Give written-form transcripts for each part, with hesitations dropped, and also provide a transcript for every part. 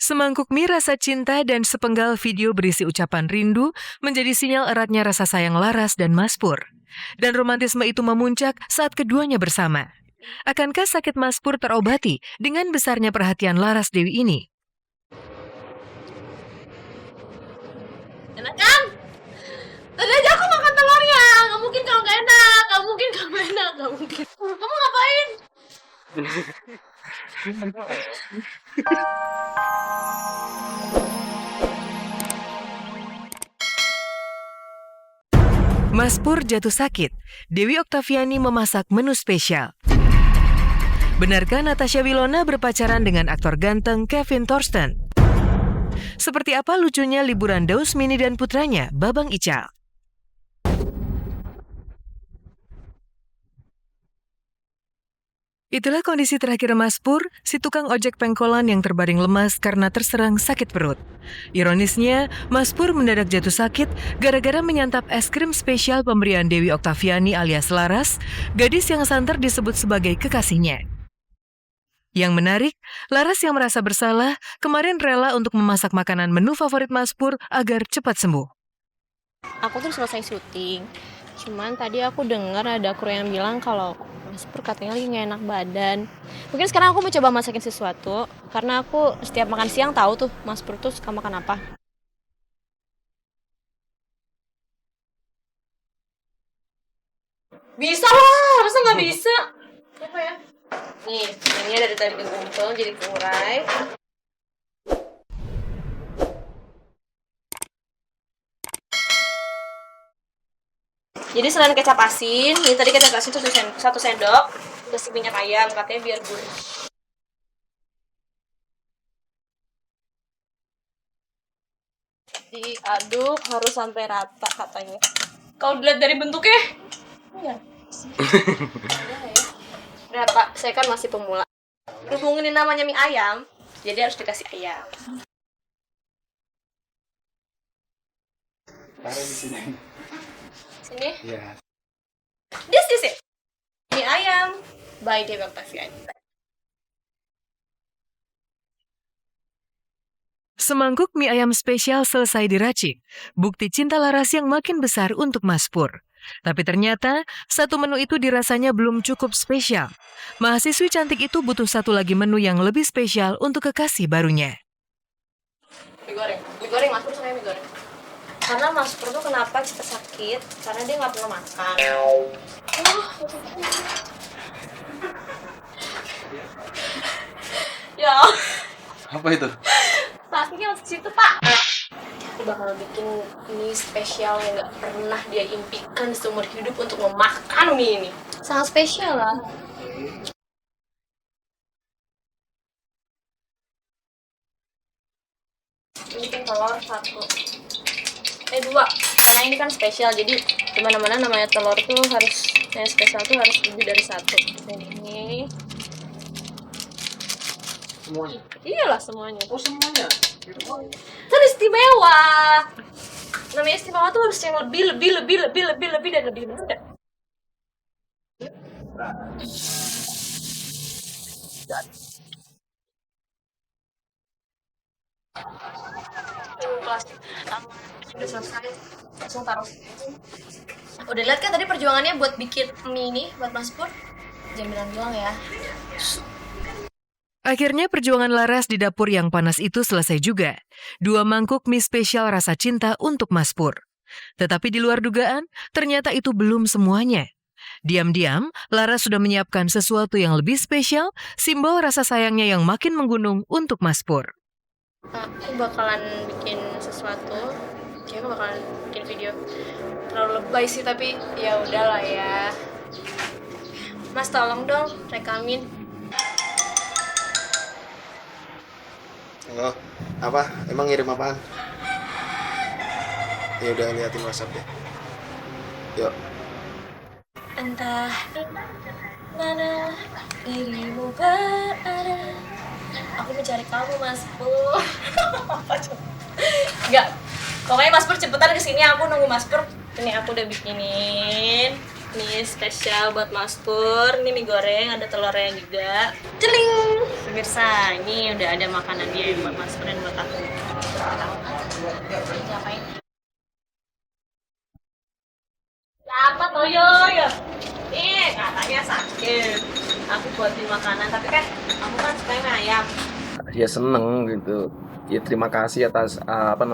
Semangkuk mie rasa cinta dan sepenggal video berisi ucapan rindu menjadi sinyal eratnya rasa sayang Laras dan Mas Pur. Dan romantisme itu memuncak saat keduanya bersama. Akankah sakit Mas Pur terobati dengan besarnya perhatian Laras Dewi ini? Enak kan? Tadi aja aku makan telurnya. Gak mungkin kalau gak enak. Gak mungkin kalau enak. Gak mungkin. Kamu ngapain? Mas Pur jatuh sakit. Dewi Oktaviani memasak menu spesial. Benarkah Natasha Wilona berpacaran dengan aktor ganteng Kevin Thorsten? Seperti apa lucunya liburan Daus Mini dan putranya, Babang Ical? Itulah kondisi terakhir Mas Pur, si tukang ojek pengkolan yang terbaring lemas karena terserang sakit perut. Ironisnya, Mas Pur mendadak jatuh sakit gara-gara menyantap es krim spesial pemberian Dewi Oktaviani alias Laras, gadis yang santer disebut sebagai kekasihnya. Yang menarik, Laras yang merasa bersalah kemarin rela untuk memasak makanan menu favorit Mas Pur agar cepat sembuh. Aku tuh selesai syuting. Cuman tadi aku dengar ada kru yang bilang kalau Mas Pur katanya lagi gak enak badan. Mungkin sekarang aku mau coba masakin sesuatu. Karena aku setiap makan siang tahu tuh Mas Pur tuh suka makan apa. Bisa lah, masa gak bisa? Apa ya? Nih, ini dari tadi dikumpul jadi kurai. Jadi selain kecap asin, ini tadi kecap asin tuh 1 sendok, terus minyak ayam katanya biar gurih. Diaduk harus sampai rata katanya. Kalau dilihat dari bentuknya, iya. Udah Pak, saya kan masih pemula. Berhubung ini namanya mie ayam, jadi harus dikasih ayam. Taruh di sini. Sini? Iya. This it. Mie ayam by Dewi Oktaviani. Semangkuk mie ayam spesial selesai diracik, bukti cinta Laras yang makin besar untuk Mas Pur. Tapi ternyata, satu menu itu dirasanya belum cukup spesial. Mahasiswi cantik itu butuh satu lagi menu yang lebih spesial untuk kekasih barunya. Mie goreng Mas Pur sama mie goreng. Karena Mas Pur tuh kenapa cepat sakit? Karena dia nggak pernah makan. Ya, Apa itu? plastiknya masuk situ Pak. Aku bakal bikin mie spesial yang nggak pernah dia impikan seumur hidup untuk memakan mie ini. Sangat spesial lah. Bikin telur 2. Karena ini kan spesial, jadi dimana-mana namanya telur tuh harus yang spesial tuh harus lebih dari 1. Ini Semuanya. iyalah semuanya. Oh, semuanya. Itu istimewa. Namanya istimewa tuh harus yang lebih dan lebih muda. Plastik. Udah selesai. Langsung taruh. Udah lihat kan tadi perjuangannya buat bikin mie ini buat Mas Pur? Jangan bilang ya. Akhirnya perjuangan Laras di dapur yang panas itu selesai juga. 2 mangkuk mie spesial rasa cinta untuk Mas Pur. Tetapi di luar dugaan, ternyata itu belum semuanya. Diam-diam, Laras sudah menyiapkan sesuatu yang lebih spesial, simbol rasa sayangnya yang makin menggunung untuk Mas Pur. Aku bakalan bikin sesuatu. Aku bakalan bikin video terlalu lebay sih, tapi ya udahlah ya. Mas tolong dong rekamin. Halo. Apa? Emang ngirim apaan? Ya udah liatin WhatsApp deh. Yuk. Entah mana dirimu berada, aku mencari kamu Mas Pur. Apa coba? Enggak. Pokoknya Mas Pur cepetan kesini, aku nunggu Mas Pur. Ini aku udah bikinin. Ini spesial buat Mas Pur. Ini mie goreng, ada telurnya juga. Celing. Pemirsa, ini udah ada makanan dia buat Mas Pur dan buat aku. Ngapain? Apa tuh yo? Katanya sakit. Aku buatin makanan, tapi kan aku kan suka ayam. Ya seneng gitu. Ya terima kasih atas apa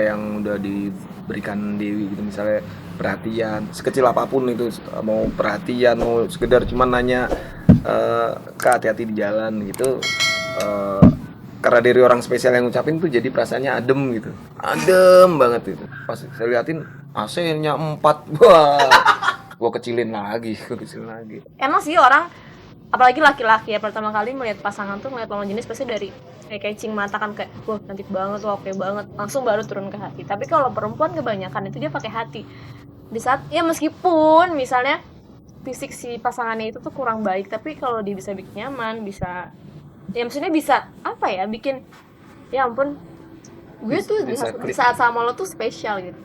yang udah diberikan Dewi gitu, misalnya perhatian sekecil apapun itu, mau perhatian mau sekedar cuman nanya Kak hati-hati di jalan gitu, karena dari orang spesial yang ngucapin tuh jadi perasaannya adem banget itu. Pas saya liatin AC-nya 4, wah gua kecilin lagi. Emang sih orang, apalagi laki-laki ya, pertama kali melihat pasangan tuh ngeliat lawan jenis pasti dari kayak kencing mata kan, kayak wah cantik banget, wah oke banget, langsung baru turun ke hati. Tapi kalau perempuan kebanyakan itu dia pakai hati. Di saat ya meskipun misalnya fisik si pasangannya itu tuh kurang baik, tapi kalau dia bisa bikin nyaman, bisa ya maksudnya bisa apa ya, bikin ya ampun gue tuh di saat sama lo tuh spesial gitu.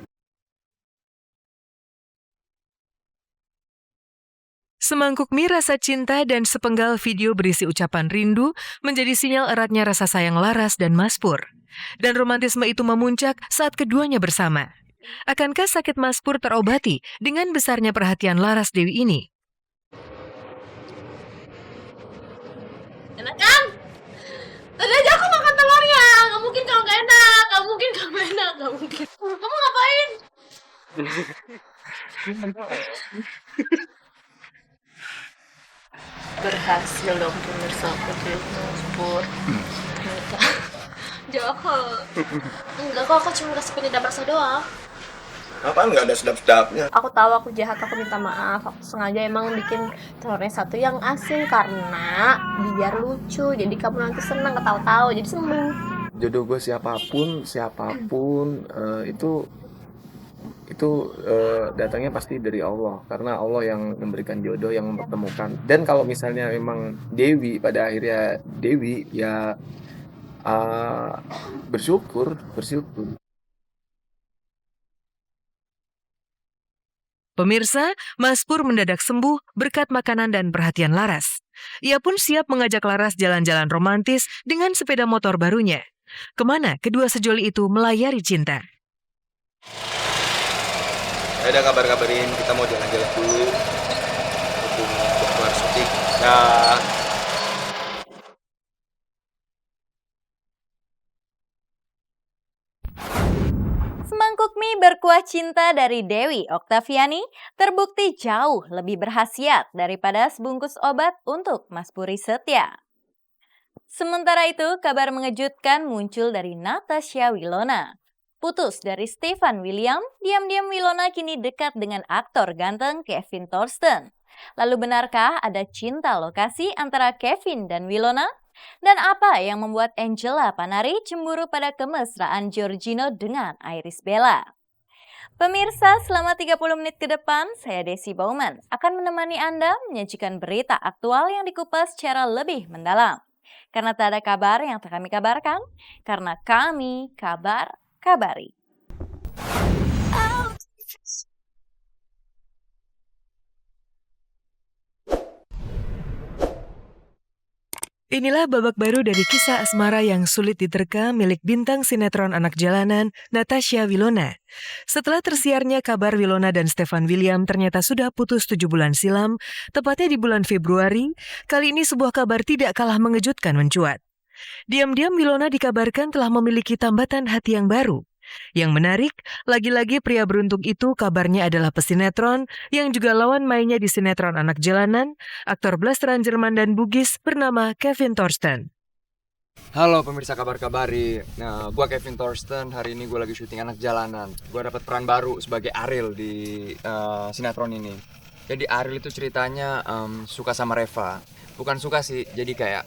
Semangkuk mie rasa cinta dan sepenggal video berisi ucapan rindu menjadi sinyal eratnya rasa sayang Laras dan Mas Pur. Dan romantisme itu memuncak saat keduanya bersama. Akankah sakit Mas Pur terobati dengan besarnya perhatian Laras Dewi ini? Enak kan? Tadi aja aku makan telurnya. Gak mungkin kalau gak enak. Gak mungkin kalau gak enak. Gak mungkin. Kamu ngapain? Berhasil dong pemirsa Putri Mas Pur. Ternyata jahat. Enggak kok, aku cuma kasih penyedap rasa doang. Apaan nggak ada sedap-sedapnya? Aku tahu aku jahat, aku minta maaf. Aku sengaja emang bikin telurnya satu yang asin karena biar lucu. Jadi kamu nanti senang ketawa-tawa, jadi sembuh. Jodoh gue siapapun itu datangnya pasti dari Allah, karena Allah yang memberikan jodoh, yang mempertemukan. Dan kalau misalnya memang Dewi pada akhirnya Dewi ya bersyukur. Pemirsa, Mas Pur mendadak sembuh berkat makanan dan perhatian Laras. Ia pun siap mengajak Laras jalan-jalan romantis dengan sepeda motor barunya. Kemana kedua sejoli itu melayari cinta? Udah kabarin kita mau jalan-jalan dulu untuk keluar syuting. Nah, Semangkuk mie berkuah cinta dari Dewi Oktaviani terbukti jauh lebih berkhasiat daripada sebungkus obat untuk Mas Puri Setia. Sementara itu, kabar mengejutkan muncul dari Natasha Wilona. Putus dari Stefan William, diam-diam Wilona kini dekat dengan aktor ganteng Kevin Thorsten. Lalu benarkah ada cinta lokasi antara Kevin dan Wilona? Dan apa yang membuat Angela Panari cemburu pada kemesraan Giorgino dengan Iris Bella? Pemirsa, selama 30 menit ke depan, saya Desi Bauman akan menemani Anda menyajikan berita aktual yang dikupas secara lebih mendalam. Karena tak ada kabar yang tak kami kabarkan, karena kami kabari. Inilah babak baru dari kisah asmara yang sulit diterka milik bintang sinetron anak jalanan Natasha Wilona. Setelah tersiarnya kabar Wilona dan Stefan William ternyata sudah putus 7 bulan silam, tepatnya di bulan Februari, kali ini sebuah kabar tidak kalah mengejutkan mencuat. Diam-diam Wilona dikabarkan telah memiliki tambatan hati yang baru. Yang menarik, lagi-lagi pria beruntung itu kabarnya adalah pesinetron yang juga lawan mainnya di sinetron anak jalanan, aktor blasteran Jerman dan Bugis bernama Kevin Thorsten. Halo pemirsa kabar-kabari, nah gue Kevin Thorsten, hari ini gue lagi syuting anak jalanan. Gue dapat peran baru sebagai Ariel di sinetron ini. Jadi Ariel itu ceritanya suka sama Reva, bukan suka sih, jadi kayak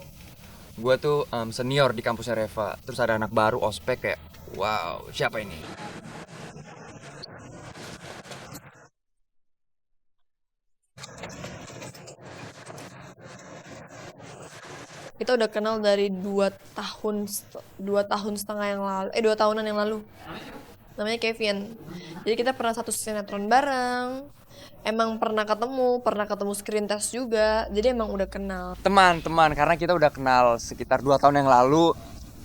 gue tuh senior di kampusnya Reva. Terus ada anak baru ospek kayak, wow, siapa ini? Kita udah kenal dari 2 tahun setengah yang lalu, 2 tahunan yang lalu. Namanya Kevin. Jadi kita pernah satu sinetron bareng. emang pernah ketemu screen test juga, jadi emang udah kenal. Teman-teman, karena kita udah kenal sekitar 2 tahun yang lalu.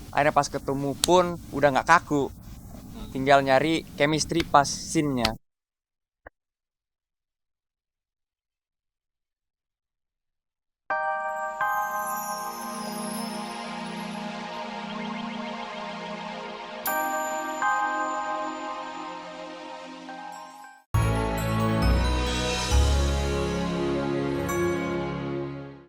Akhirnya pas ketemu pun udah nggak kaku. Tinggal nyari chemistry pas scene-nya.